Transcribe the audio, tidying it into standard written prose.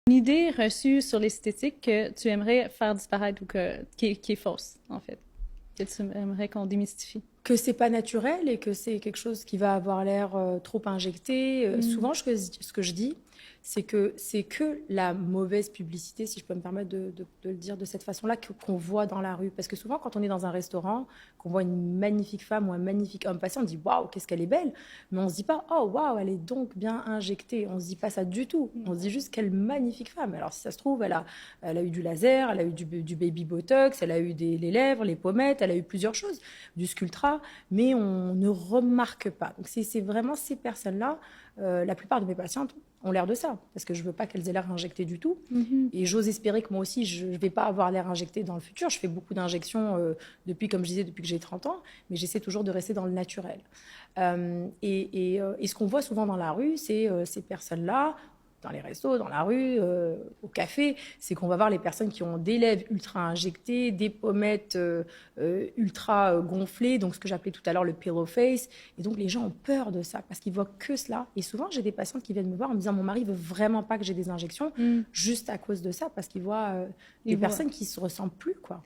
Une idée reçue sur l'esthétique que tu aimerais faire disparaître ou qui est fausse, en fait, que tu aimerais qu'on démystifie. Que c'est pas naturel et que c'est quelque chose qui va avoir l'air trop injecté. Mm. Souvent, ce que je dis, c'est que la mauvaise publicité, si je peux me permettre de le dire de cette façon-là, qu'on voit dans la rue. Parce que souvent, quand on est dans un restaurant, qu'on voit une magnifique femme ou un magnifique homme passer, on dit waouh, qu'est-ce qu'elle est belle. Mais on se dit pas oh waouh, elle est donc bien injectée. On se dit pas ça du tout. On se dit juste quelle magnifique femme. Alors si ça se trouve, elle a eu du laser, elle a eu du baby botox, elle a eu les lèvres, les pommettes, elle a eu plusieurs choses, du Sculptra, mais on ne remarque pas. Donc c'est vraiment ces personnes-là, la plupart de mes patientes ont l'air de ça, parce que je ne veux pas qu'elles aient l'air injectées du tout. Mm-hmm. Et j'ose espérer que moi aussi, je ne vais pas avoir l'air injectée dans le futur. Je fais beaucoup d'injections depuis, comme je disais, depuis que j'ai 30 ans, mais j'essaie toujours de rester dans le naturel. Et ce qu'on voit souvent dans la rue, c'est ces personnes-là, dans les restos, dans la rue, au café, c'est qu'on va voir les personnes qui ont des lèvres ultra injectées, des pommettes ultra gonflées, donc ce que j'appelais tout à l'heure le pillow face. Et donc les gens ont peur de ça parce qu'ils voient que cela. Et souvent, j'ai des patientes qui viennent me voir en me disant mon mari veut vraiment pas que j'ai des injections, juste à cause de ça, parce qu'ils voient des personnes qui se ressemblent plus, quoi.